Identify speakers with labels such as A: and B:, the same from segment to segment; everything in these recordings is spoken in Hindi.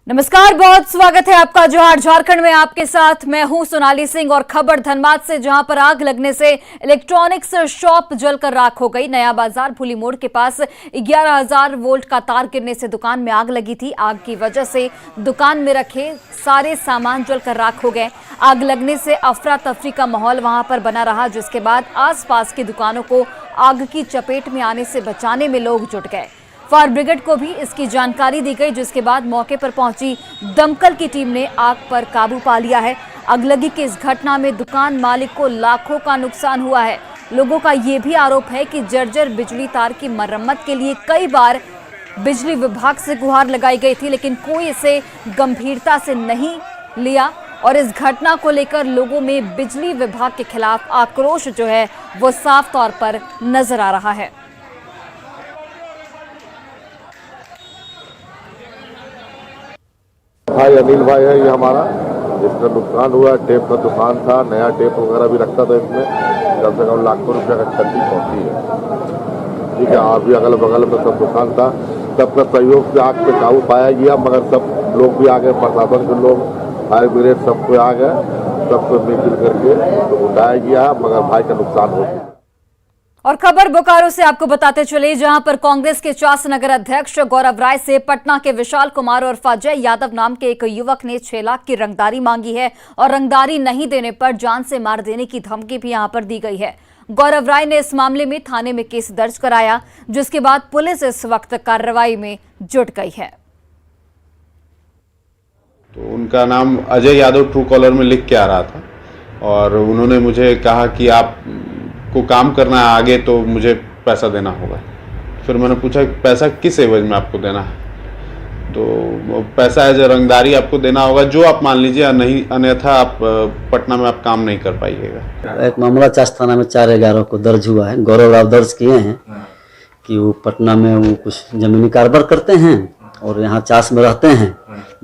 A: नमस्कार, बहुत स्वागत है आपका जोहार झारखंड में। आपके साथ मैं हूं सोनाली सिंह और खबर धनबाद से, जहां पर आग लगने से इलेक्ट्रॉनिक्स शॉप जलकर राख हो गई। नया बाजार भूली मोड़ के पास 11,000 वोल्ट का तार गिरने से दुकान में आग लगी थी। आग की वजह से दुकान में रखे सारे सामान जलकर राख हो गए। आग लगने से अफरा तफरी का माहौल वहां पर बना रहा, जिसके बाद आसपास की दुकानों को आग की चपेट में आने से बचाने में लोग जुट गए। फायर ब्रिगेड को भी इसकी जानकारी दी गई, जिसके बाद मौके पर पहुंची दमकल की टीम ने आग पर काबू पा लिया है। अगलगी की इस घटना में दुकान मालिक को लाखों का नुकसान हुआ है। लोगों का ये भी आरोप है कि जर्जर बिजली तार की मरम्मत के लिए कई बार बिजली विभाग से गुहार लगाई गई थी, लेकिन कोई इसे गंभीरता से नहीं लिया और इस घटना को लेकर लोगों में बिजली विभाग के खिलाफ आक्रोश जो है वो साफ तौर पर नजर आ रहा है।
B: भाई अनिल भाई है ये हमारा, जिसका नुकसान हुआ। टेप का दुकान था, नया टेप वगैरह भी रखता था इसमें। कम से कम लाखों रुपये का क्षति पहुंची है। ठीक है, और भी अगल बगल में सब दुकान था। सबका सहयोग से आग पे काबू पाया गया, मगर सब लोग भी आ गए, प्रशासन के लोग, फायर ब्रिगेड सबको आ गए। सबको मिलजुल करके तो उठाया गया, मगर भाई का नुकसान हो गया।
A: और खबर बोकारो से आपको बताते चले, जहां पर कांग्रेस के चास नगर अध्यक्ष गौरव राय से पटना के विशाल कुमार और अजय यादव नाम के एक युवक ने 6 लाख की रंगदारी मांगी है और रंगदारी नहीं देने पर जान से मार देने की धमकी भी यहां पर दी गई है। गौरव राय ने इस मामले में थाने में केस दर्ज कराया, जिसके बाद पुलिस इस वक्त कार्रवाई में जुट गई है।
C: तो उनका नाम अजय यादव ट्रू कॉलर में लिख के आ रहा था और उन्होंने मुझे कहा कि आप को काम करना है आगे तो मुझे पैसा देना होगा। फिर मैंने पूछा पैसा किस एवज में आपको देना है, तो पैसा एज ए रंगदारी आपको देना होगा, जो आप मान लीजिए, नहीं अन्यथा आप पटना में आप काम नहीं कर पाइएगा।
D: एक मामला चास थाना में 4/11 को दर्ज हुआ है। गौरव राव दर्ज किए हैं कि वो पटना में वो कुछ जमीनी कारोबार करते हैं और यहाँ चास में रहते हैं।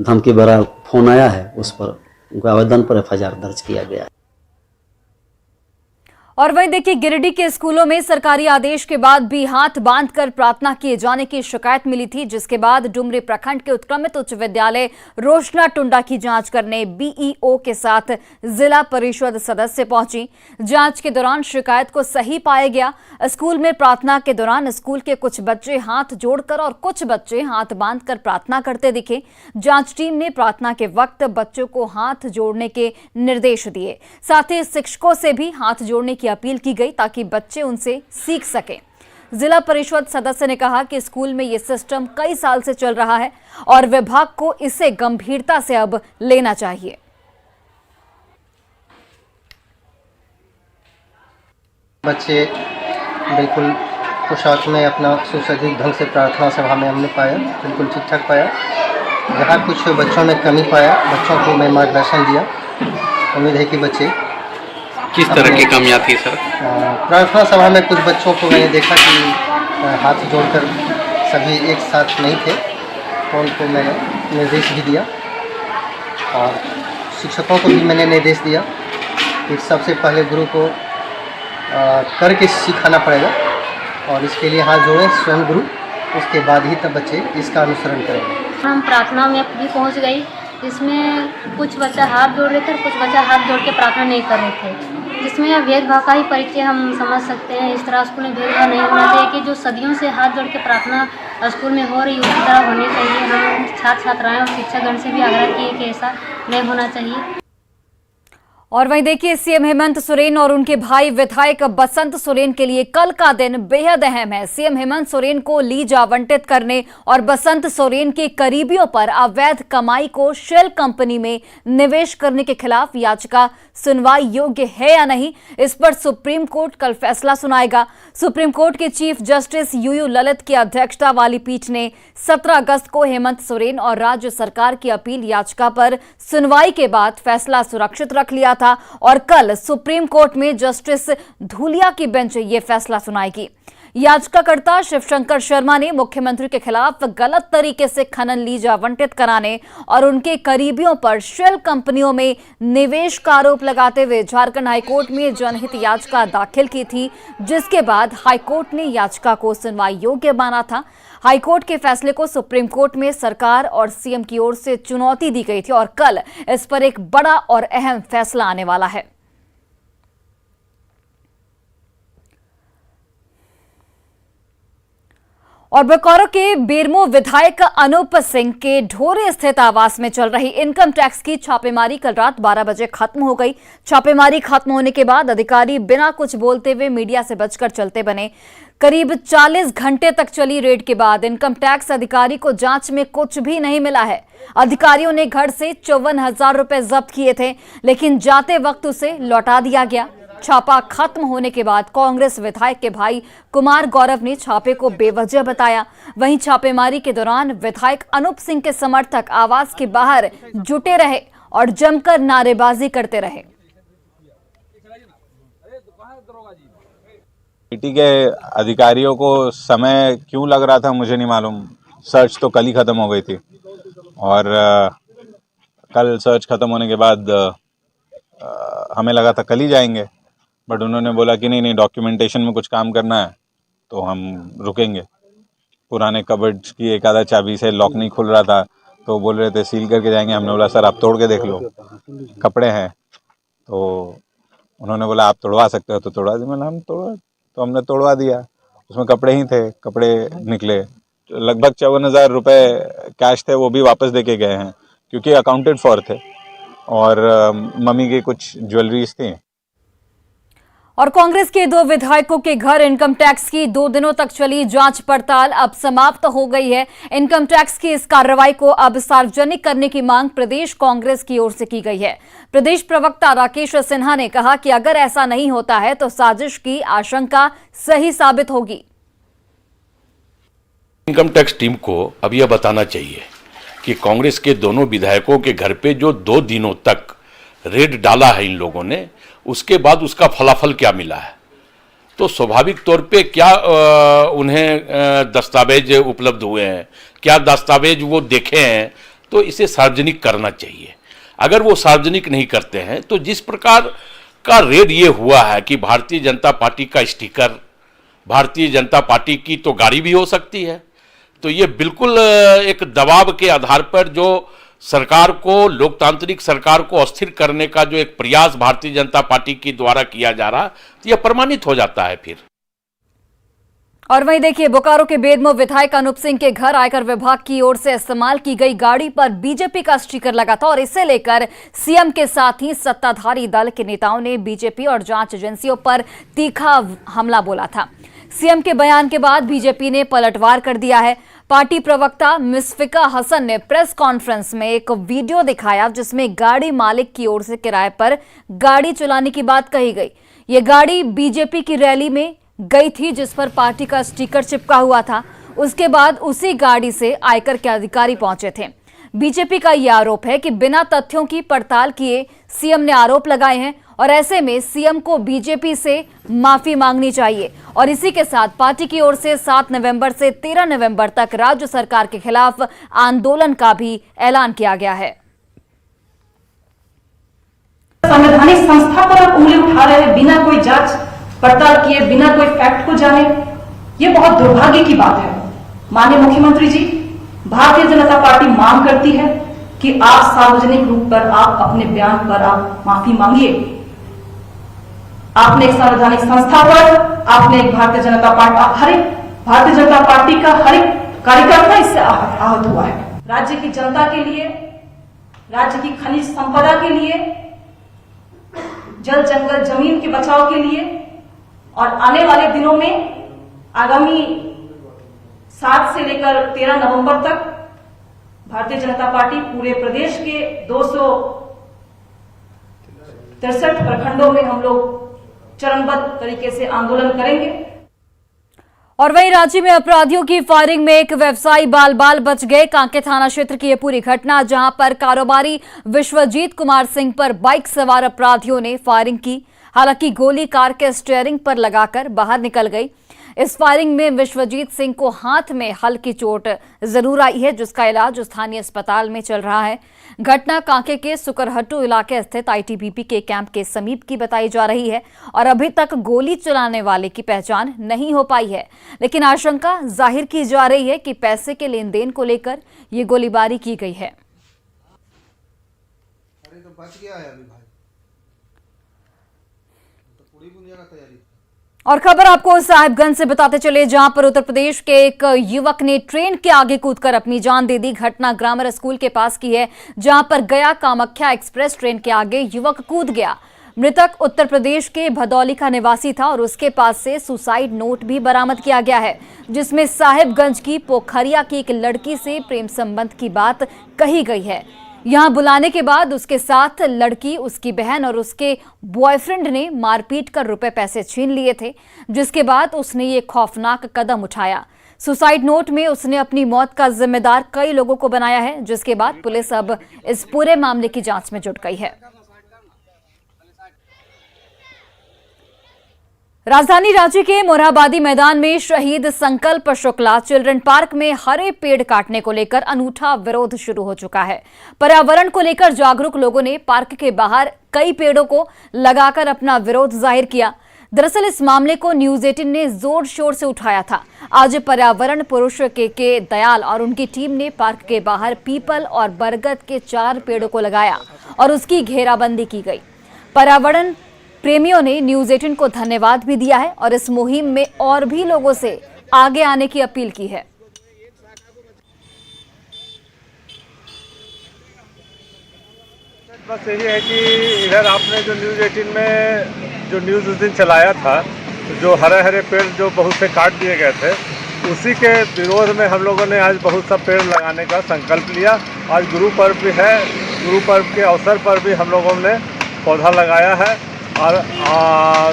D: धमकी भरा फोन आया है, उस पर उनके आवेदन पर FIR दर्ज किया गया है।
A: और वहीं देखिए, गिरिडीह के स्कूलों में सरकारी आदेश के बाद भी हाथ बांधकर प्रार्थना किए जाने की शिकायत मिली थी, जिसके बाद डुमरी प्रखंड के उत्क्रमित उच्च विद्यालय रोशना टुंडा की जांच करने BEO के साथ जिला परिषद सदस्य पहुंची। जांच के दौरान शिकायत को सही पाया गया। स्कूल में प्रार्थना के दौरान स्कूल के कुछ बच्चे हाथ जोड़कर और कुछ बच्चे हाथ बांधकर प्रार्थना करते दिखे। जांच टीम ने प्रार्थना के वक्त बच्चों को हाथ जोड़ने के निर्देश दिए, साथ ही शिक्षकों से भी हाथ जोड़ने की अपील की गई ताकि बच्चे उनसे सीख सकें। जिला परिषद सदस्य ने कहा कि स्कूल में यह सिस्टम कई साल से चल रहा है और विभाग को इसे गंभीरता से अब लेना चाहिए।
E: बच्चे बिल्कुल पोशाक में अपना सुसज्जित ढंग से प्रार्थना सभा में हमने पाया, बिल्कुल ठीक ठाक पाया। जहाँ कुछ बच्चों में कमी पाया, बच्चों को मैं मार्गदर्शन दिया। उम्मीद है कि बच्चे
F: किस तरह की कमियां थी सर?
E: प्रार्थना सभा में कुछ बच्चों को मैंने देखा कि हाथ जोड़कर सभी एक साथ नहीं थे, तो उनको मैंने निर्देश भी दिया और शिक्षकों को भी मैंने निर्देश दिया कि सबसे पहले गुरु को करके सिखाना पड़ेगा और इसके लिए हाथ जोड़ें स्वयं गुरु, उसके बाद ही तब बच्चे इसका अनुसरण करेंगे।
G: हम प्रार्थना में भी पहुंच गई। इसमें कुछ बच्चा हाथ जोड़ रहे थे और कुछ बच्चा हाथ जोड़ के प्रार्थना नहीं कर रहे थे, जिसमें यह भेदभाव का ही परिचय हम समझ सकते हैं। इस तरह स्कूल में भेदभाव नहीं होना चाहिए कि जो सदियों से हाथ जोड़ के प्रार्थना स्कूल में हो रही उसी तरह होनी चाहिए। हम छात्र छात्राएं और शिक्षकगण से भी आग्रह किए कि ऐसा नहीं होना चाहिए।
A: और वहीं देखिए, सीएम हेमंत सोरेन और उनके भाई विधायक बसंत सोरेन के लिए कल का दिन बेहद अहम है। सीएम हेमंत सोरेन को लीज आवंटित करने और बसंत सोरेन के करीबियों पर अवैध कमाई को शेल कंपनी में निवेश करने के खिलाफ याचिका सुनवाई योग्य है या नहीं, इस पर सुप्रीम कोर्ट कल फैसला सुनाएगा। सुप्रीम कोर्ट के चीफ जस्टिस यूयू ललित की अध्यक्षता वाली पीठ ने 17 अगस्त को हेमंत सोरेन और राज्य सरकार की अपील याचिका पर सुनवाई के बाद फैसला सुरक्षित रख लिया था और कल सुप्रीम कोर्ट में जस्टिस धूलिया की बेंच ये फैसला सुनाएगी। याचिकाकर्ता शिवशंकर शर्मा ने मुख्यमंत्री के खिलाफ गलत तरीके से खनन लीज आवंटित कराने और उनके करीबियों पर शेल कंपनियों में निवेश का आरोप लगाते हुए झारखंड हाईकोर्ट में जनहित याचिका दाखिल की थी, जिसके बाद हाईकोर्ट ने याचिका को सुनवाई योग्य माना था। हाईकोर्ट के फैसले को सुप्रीम कोर्ट में सरकार और सीएम की ओर से चुनौती दी गई थी और कल इस पर एक बड़ा और अहम फैसला आने वाला है। और बोकारो के बेरमो विधायक अनूप सिंह के ढोरे स्थित आवास में चल रही इनकम टैक्स की छापेमारी कल रात 12 बजे खत्म हो गई। छापेमारी खत्म होने के बाद अधिकारी बिना कुछ बोलते हुए मीडिया से बचकर चलते बने। करीब 40 घंटे तक चली रेड के बाद इनकम टैक्स अधिकारी को जांच में कुछ भी नहीं मिला है। अधिकारियों ने घर से 54,000 रुपए जब्त किए थे, लेकिन जाते वक्त उसे लौटा दिया गया। छापा खत्म होने के बाद कांग्रेस विधायक के भाई कुमार गौरव ने छापे को बेवजह बताया। वहीं छापेमारी के दौरान विधायक अनूप सिंह के समर्थक आवास के बाहर जुटे रहे और जमकर नारेबाजी करते रहे।
H: ईटी के अधिकारियों को समय क्यों लग रहा था मुझे नहीं मालूम। सर्च तो कल ही खत्म हो गई थी और कल सर्च खत्म होने के बाद हमें लगा था कल ही जाएंगे, बट उन्होंने बोला कि नहीं डॉक्यूमेंटेशन में कुछ काम करना है तो हम रुकेंगे। पुराने कबर्ड्स की एक आधा चाबी से लॉक नहीं खुल रहा था तो बोल रहे थे सील करके जाएंगे। हमने बोला सर आप तोड़ के देख लो, कपड़े हैं। तो उन्होंने बोला आप तोड़वा सकते हो तो तोड़वा दिए। मैंने हम तोड़वा, तो हमने तोड़वा दिया। उसमें कपड़े ही थे, कपड़े निकले। लगभग 54,000 रुपये कैश थे, वो भी वापस दे के गए हैं क्योंकि अकाउंटेड फॉर थे और मम्मी की कुछ ज्वेलरीज थी।
A: और कांग्रेस के 2 विधायकों के घर इनकम टैक्स की 2 दिनों तक चली जांच पड़ताल अब समाप्त हो गई है। इनकम टैक्स की इस कार्रवाई को अब सार्वजनिक करने की मांग प्रदेश कांग्रेस की ओर से की गई है। प्रदेश प्रवक्ता राकेश सिन्हा ने कहा कि अगर ऐसा नहीं होता है तो साजिश की आशंका सही साबित होगी।
I: इनकम टैक्स टीम को अब यह बताना चाहिए कि कांग्रेस के दोनों विधायकों के घर पे जो 2 दिनों तक रेड डाला है इन लोगों ने, उसके बाद उसका फलाफल क्या मिला है। तो स्वाभाविक तौर पे क्या उन्हें दस्तावेज उपलब्ध हुए हैं, क्या दस्तावेज वो देखे हैं, तो इसे सार्वजनिक करना चाहिए। अगर वो सार्वजनिक नहीं करते हैं तो जिस प्रकार का रेड ये हुआ है कि भारतीय जनता पार्टी का स्टिकर, भारतीय जनता पार्टी की तो गाड़ी भी हो सकती है, तो ये बिल्कुल एक दबाव के आधार पर जो सरकार को, लोकतांत्रिक सरकार को अस्थिर करने का जो एक प्रयास भारतीय जनता पार्टी के द्वारा किया जा रहा, तो यह प्रमाणित हो जाता है फिर।
A: और वहीं देखिए, बोकारो के बेरमो विधायक अनूप सिंह के घर आयकर विभाग की ओर से इस्तेमाल की गई गाड़ी पर बीजेपी का स्टिकर लगा था और इसे लेकर सीएम के साथ ही सत्ताधारी दल के नेताओं ने बीजेपी और जांच एजेंसियों पर तीखा हमला बोला था। सीएम के बयान के बाद बीजेपी ने पलटवार कर दिया है। पार्टी प्रवक्ता मुशफिका हसन ने प्रेस कॉन्फ्रेंस में एक वीडियो दिखाया जिसमें गाड़ी मालिक की ओर से किराए पर गाड़ी चलाने की बात कही गई। ये गाड़ी बीजेपी की रैली में गई थी जिस पर पार्टी का स्टिकर चिपका हुआ था। उसके बाद उसी गाड़ी से आयकर के अधिकारी पहुंचे थे। बीजेपी का यह आरोप है कि बिना तथ्यों की पड़ताल किए सीएम ने आरोप लगाए हैं और ऐसे में सीएम को बीजेपी से माफी मांगनी चाहिए। और इसी के साथ पार्टी की ओर से 7 नवंबर से 13 नवंबर तक राज्य सरकार के खिलाफ आंदोलन का भी ऐलान किया गया है।
J: संवैधानिक संस्था पर आप उंगली उठा रहे हैं बिना कोई जांच पड़ताल किए, बिना कोई फैक्ट को जाने। ये बहुत दुर्भाग्य की बात है। माननीय मुख्यमंत्री जी, भारतीय जनता पार्टी मांग करती है कि आप सार्वजनिक रूप पर आप अपने बयान पर आप माफी मांगिए। आपने एक संवैधानिक संस्था पर, आपने एक भारतीय जनता पार्टी का हर एक कार्यकर्ता इससे आहत हुआ है। राज्य की जनता के लिए, राज्य की खनिज संपदा के लिए, जल जंगल जमीन के बचाव के लिए और आने वाले दिनों में आगामी 7 से लेकर 13 नवंबर तक भारतीय जनता पार्टी पूरे प्रदेश के 263 प्रखंडों में हम लोग चरणबद्ध तरीके से आंदोलन करेंगे।
A: और वहीं रांची में अपराधियों की फायरिंग में एक व्यवसायी बाल बाल बच गए। कांके थाना क्षेत्र की यह पूरी घटना, जहां पर कारोबारी विश्वजीत कुमार सिंह पर बाइक सवार अपराधियों ने फायरिंग की। हालांकि गोली कार के स्टीयरिंग पर लगाकर बाहर निकल गई। इस फायरिंग में विश्वजीत सिंह को हाथ में हल्की चोट जरूर आई है, जिसका इलाज स्थानीय अस्पताल में चल रहा है। घटना कांके के सुकरहट्टू इलाके स्थित आईटीबीपी के कैंप के समीप की बताई जा रही है और अभी तक गोली चलाने वाले की पहचान नहीं हो पाई है, लेकिन आशंका जाहिर की जा रही है कि पैसे के लेन देन को लेकर ये गोलीबारी की गई है।
E: बच गया है अभी भाई, तो पूरी दुनिया का तैयारी।
A: और खबर आपको साहिबगंज से बताते चले, जहां पर उत्तर प्रदेश के एक युवक ने ट्रेन के आगे कूदकर अपनी जान दे दी। घटना ग्रामर स्कूल के पास की है, जहां पर गया कामाख्या एक्सप्रेस ट्रेन के आगे युवक कूद गया। मृतक उत्तर प्रदेश के भदौली का निवासी था और उसके पास से सुसाइड नोट भी बरामद किया गया है, जिसमें साहिबगंज की पोखरिया की एक लड़की से प्रेम संबंध की बात कही गई है। यहां बुलाने के बाद उसके साथ लड़की, उसकी बहन और उसके बॉयफ्रेंड ने मारपीट कर रुपए पैसे छीन लिए थे, जिसके बाद उसने ये खौफनाक कदम उठाया। सुसाइड नोट में उसने अपनी मौत का जिम्मेदार कई लोगों को बनाया है, जिसके बाद पुलिस अब इस पूरे मामले की जांच में जुट गई है। राजधानी रांची के मोरहाबादी मैदान में शहीद संकल्प शुक्ला चिल्ड्रन पार्क में हरे पेड़ काटने को लेकर अनूठा विरोध शुरू हो चुका है। पर्यावरण को लेकर जागरूक लोगों ने पार्क के बाहर कई पेड़ों को लगाकर अपना विरोध जाहिर किया। दरअसल इस मामले को न्यूज 18 ने जोर शोर से उठाया था। आज पर्यावरण पुरुष के दयाल और उनकी टीम ने पार्क के बाहर पीपल और बरगद के 4 पेड़ों को लगाया और उसकी घेराबंदी की गई। पर्यावरण प्रेमियों ने न्यूज 18 को धन्यवाद भी दिया है और इस मुहिम में और भी लोगों से आगे आने की अपील की है।
K: बस यही है कि इधर आपने जो न्यूज़ 18 में जो न्यूज़ उस दिन चलाया था, जो हरे हरे पेड़ जो बहुत से काट दिए गए थे, उसी के विरोध में हम लोगों ने आज बहुत सा पेड़ लगाने का संकल्प लिया। आज गुरु पर्व भी है, गुरु पर्व के अवसर पर भी हम लोगों ने पौधा लगाया है और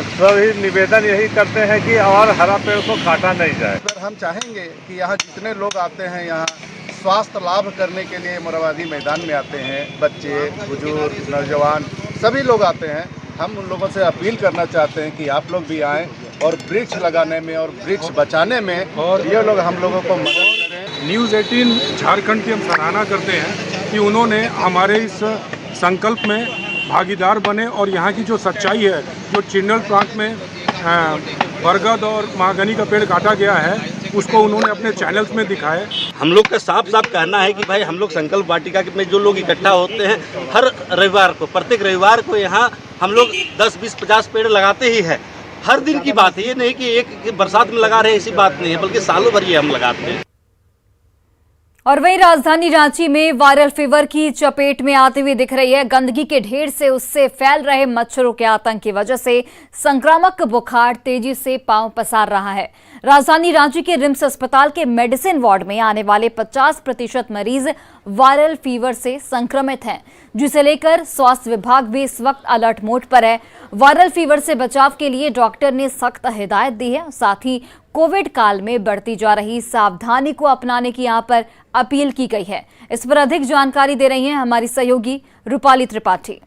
K: सभी निवेदन यही करते हैं कि और हरा पेड़ को काटा नहीं जाए।
B: सर, हम चाहेंगे कि यहाँ जितने लोग आते हैं, यहाँ स्वास्थ्य लाभ करने के लिए मोरहाबादी मैदान में आते हैं, बच्चे, बुजुर्ग, नौजवान सभी लोग आते हैं। हम उन लोगों से अपील करना चाहते हैं कि आप लोग भी आएँ और वृक्ष लगाने में और वृक्ष बचाने में और ये लोग हम लोगों को मदद करें।
K: न्यूज़ 18 झारखंड की हम सराहना करते हैं कि उन्होंने हमारे इस संकल्प में भागीदार बने और यहाँ की जो सच्चाई है, जो चिल्ड्रन पार्क में बरगद और महागनी का पेड़ काटा गया है, उसको उन्होंने अपने चैनल्स में दिखाए।
L: हम लोग का साफ साफ कहना है कि भाई हम लोग संकल्प वाटिका में जो लोग इकट्ठा होते हैं, हर रविवार को, प्रत्येक रविवार को यहाँ हम लोग 10, 20, 50 पेड़ लगाते ही है। हर दिन की बात है, ये नहीं कि एक बरसात में लगा रहे ऐसी बात नहीं है, बल्कि सालों भर ये हम लगाते हैं।
A: और वहीं राजधानी रांची में वायरल फीवर की चपेट में आती हुई दिख रही है। गंदगी के ढेर से उससे फैल रहे मच्छरों के आतंक की वजह से संक्रामक बुखार तेजी से पांव पसार रहा है। राजधानी रांची के रिम्स अस्पताल के मेडिसिन वार्ड में आने वाले 50% मरीज वायरल फीवर से संक्रमित हैं, जिसे लेकर स्वास्थ्य विभाग भी इस वक्त अलर्ट मोड पर है। वायरल फीवर से बचाव के लिए डॉक्टर ने सख्त हिदायत दी है, साथ ही कोविड काल में बढ़ती जा रही सावधानी को अपनाने की यहां पर अपील की गई है। इस पर अधिक जानकारी दे रही हैं हमारी सहयोगी रूपाली त्रिपाठी।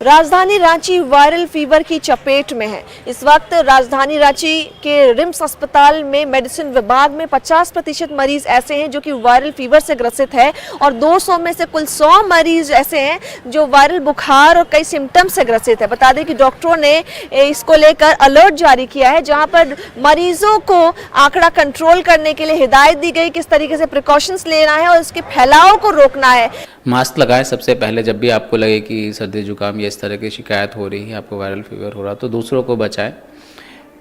M: राजधानी रांची वायरल फीवर की चपेट में है। इस वक्त राजधानी रांची के रिम्स अस्पताल में मेडिसिन विभाग में 50% मरीज ऐसे हैं जो कि वायरल फीवर से ग्रसित है और 200 में से कुल 100 मरीज ऐसे हैं जो वायरल बुखार और कई सिम्टम्स से ग्रसित है। बता दें कि डॉक्टरों ने इसको लेकर अलर्ट जारी किया है, जहां पर मरीजों को आंकड़ा कंट्रोल करने के लिए हिदायत दी गई, किस तरीके से प्रिकॉशंस लेना है और इसके फैलाव को रोकना है।
F: मास्क लगाएं सबसे पहले। जब भी आपको लगे कि सर्दी जुकाम या इस तरह की शिकायत हो रही है, आपको वायरल फीवर हो रहा, तो दूसरों को बचाएं।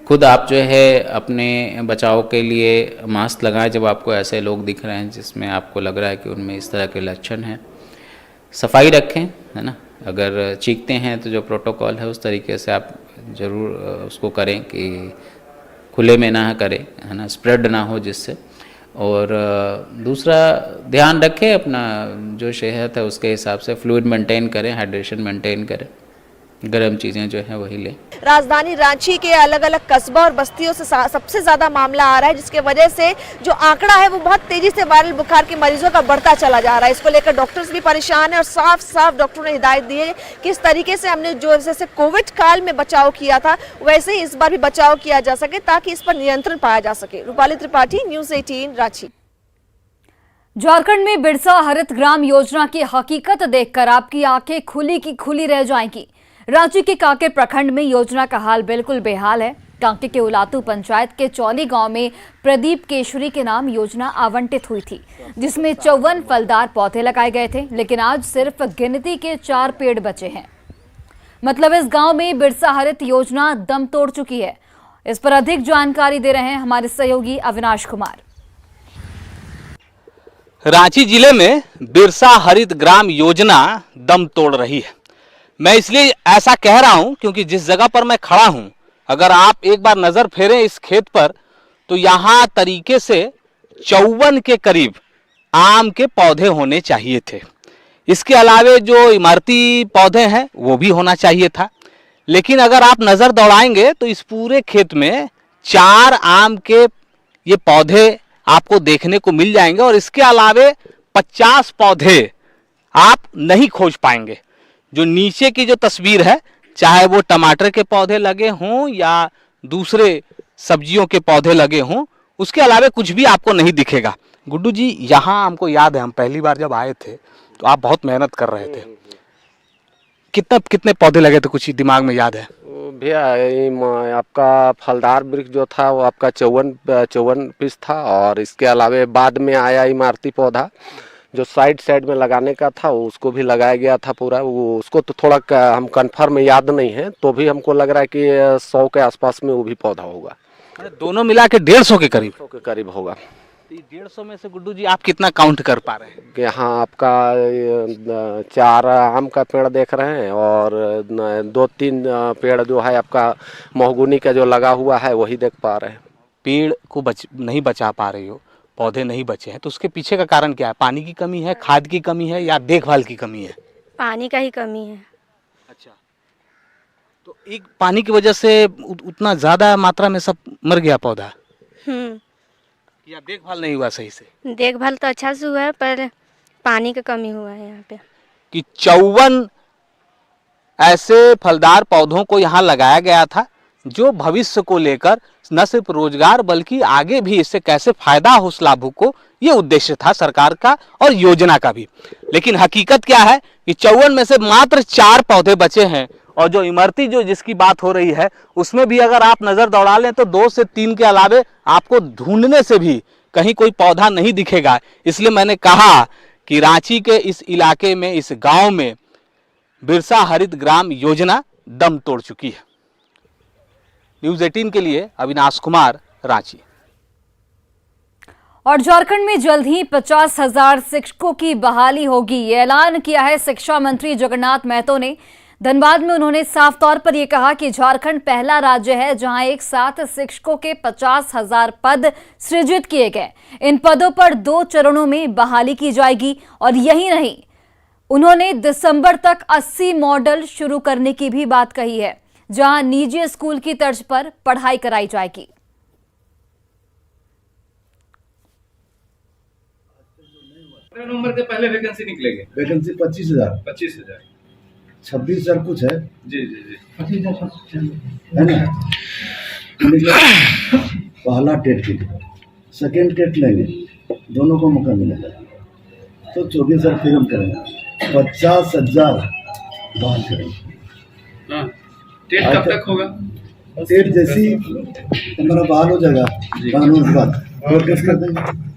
F: खुद आप जो है अपने बचाव के लिए मास्क लगाएं जब आपको ऐसे लोग दिख रहे हैं जिसमें आपको लग रहा है कि उनमें इस तरह के लक्षण हैं। सफाई रखें, है ना। अगर चीखते हैं तो जो प्रोटोकॉल है उस तरीके से आप ज़रूर उसको करें कि खुले में ना करें, है ना, स्प्रेड ना हो जिससे। और दूसरा, ध्यान रखें अपना जो सेहत है उसके हिसाब से, फ्लूइड मेंटेन करें, हाइड्रेशन मेंटेन करें। गर्म चीज़ें जो हैं वही लें।
M: राजधानी रांची के अलग अलग कस्बा और बस्तियों से सबसे ज्यादा मामला आ रहा है, जिसके वजह से जो आंकड़ा है वो बहुत तेजी से वायरल बुखार के मरीजों का बढ़ता चला जा रहा है। इसको लेकर डॉक्टर्स भी परेशान है और साफ साफ डॉक्टरों ने हिदायत दी है कि इस तरीके से हमने जो जैसे कोविड काल में बचाव किया था वैसे ही इस बार भी बचाव किया जा सके ताकि इस पर नियंत्रण पाया जा सके। रूपाली त्रिपाठी, न्यूज़ 18 रांची।
A: झारखंड में बिरसा हरित ग्राम योजना की हकीकत देखकर आपकी आंखें खुली की खुली रह जाएंगी। रांची के कांकेर प्रखंड में योजना का हाल बिल्कुल बेहाल है। कांके के उलातू पंचायत के चौली गांव में प्रदीप केशरी के नाम योजना आवंटित हुई थी, जिसमें 54 फलदार पौधे लगाए गए थे, लेकिन आज सिर्फ गिनती के 4 पेड़ बचे हैं। मतलब इस गांव में बिरसा हरित योजना दम तोड़ चुकी है। इस पर अधिक जानकारी दे रहे हैं हमारे सहयोगी अविनाश कुमार।
N: रांची जिले में बिरसा हरित ग्राम योजना दम तोड़ रही है। मैं इसलिए ऐसा कह रहा हूं क्योंकि जिस जगह पर मैं खड़ा हूं, अगर आप एक बार नजर फेरें इस खेत पर तो यहां तरीके से 54 के करीब आम के पौधे होने चाहिए थे। इसके अलावे जो इमारती पौधे हैं वो भी होना चाहिए था, लेकिन अगर आप नजर दौड़ाएंगे तो इस पूरे खेत में 4 आम के ये पौधे आपको देखने को मिल जाएंगे और इसके अलावे 50 पौधे आप नहीं खोज पाएंगे। जो नीचे की जो तस्वीर है, चाहे वो टमाटर के पौधे लगे हों या दूसरे सब्जियों के पौधे लगे हों, उसके अलावे कुछ भी आपको नहीं दिखेगा। गुड्डू जी, यहाँ हमको याद है हम पहली बार जब आए थे तो आप बहुत मेहनत कर रहे थे। कितने पौधे लगे थे, कुछ दिमाग में याद है?
O: भैया आपका फलदार वृक्ष जो था वो आपका 54 पीस था और इसके अलावे बाद में आया इमारती पौधा जो साइड में लगाने का था, उसको भी लगाया गया था पूरा। वो उसको तो थोड़ा हम कंफर्म याद नहीं है, तो भी हमको लग रहा है कि 100 के आसपास में वो भी पौधा होगा।
N: दोनों मिला के 150 के करीब?
O: 100 के करीब होगा।
N: 150 में से गुड्डू जी आप कितना काउंट कर पा रहे हैं?
O: यहाँ आपका 4 आम का पेड़ देख रहे हैं और 2-3 पेड़ जो है आपका महोगनी का जो लगा हुआ है वही देख पा रहे हैं।
N: पेड़ को नहीं बचा पा रही हो, पौधे नहीं बचे हैं, तो उसके पीछे का कारण क्या है? पानी की कमी है, खाद की कमी है या देखभाल की कमी है?
G: पानी का ही कमी है।
N: अच्छा, तो एक पानी की वजह से उतना ज्यादा मात्रा में सब मर गया पौधा या देखभाल नहीं हुआ सही से?
G: देखभाल तो अच्छा से हुआ है पर पानी का कमी हुआ है यहाँ पे।
N: कि 54 ऐसे फलदार पौधों को यहाँ लगाया गया था जो भविष्य को लेकर न सिर्फ रोजगार बल्कि आगे भी इससे कैसे फायदा हो उस लाभुक को, ये उद्देश्य था सरकार का और योजना का भी। लेकिन हकीकत क्या है कि 54 में से मात्र 4 पौधे बचे हैं और जो इमरती जो जिसकी बात हो रही है उसमें भी अगर आप नजर दौड़ा लें तो 2 से 3 के अलावे आपको ढूंढने से भी कहीं कोई पौधा नहीं दिखेगा। इसलिए मैंने कहा कि रांची के इस इलाके में, इस गांव में बिरसा हरित ग्राम योजना दम तोड़ चुकी है। न्यूज़ 18 के लिए अविनाश कुमार, रांची।
A: और झारखंड में जल्द ही 50,000 शिक्षकों की बहाली होगी, ये ऐलान किया है शिक्षा मंत्री जगन्नाथ महतो ने। धनबाद में उन्होंने साफ तौर पर यह कहा कि झारखंड पहला राज्य है जहां एक साथ शिक्षकों के 50,000 पद सृजित किए गए। इन पदों पर 2 चरणों में बहाली की जाएगी और यही नहीं, उन्होंने दिसंबर तक 80 मॉडल शुरू करने की भी बात कही है, जहां निजी स्कूल की तर्ज पर पढ़ाई कराई जाएगी।
P: नंबर के पहले वैकेंसी निकलेंगे।
Q: वैकेंसी 25,000 26,000 कुछ है।
P: जी जी जी,
Q: 25,000 है ना। पहला टेट के लिए, सेकेंड टेट लेंगे, दोनों को मौका मिलेगा तो 24,000 फिर हम करेंगे, 50,000 बहाल करेंगे।
P: हाँ, टेट कब तक होगा?
Q: टेट जैसी हमारा बहाल हो जाएगा कानून के बाद और केस कर देंगे।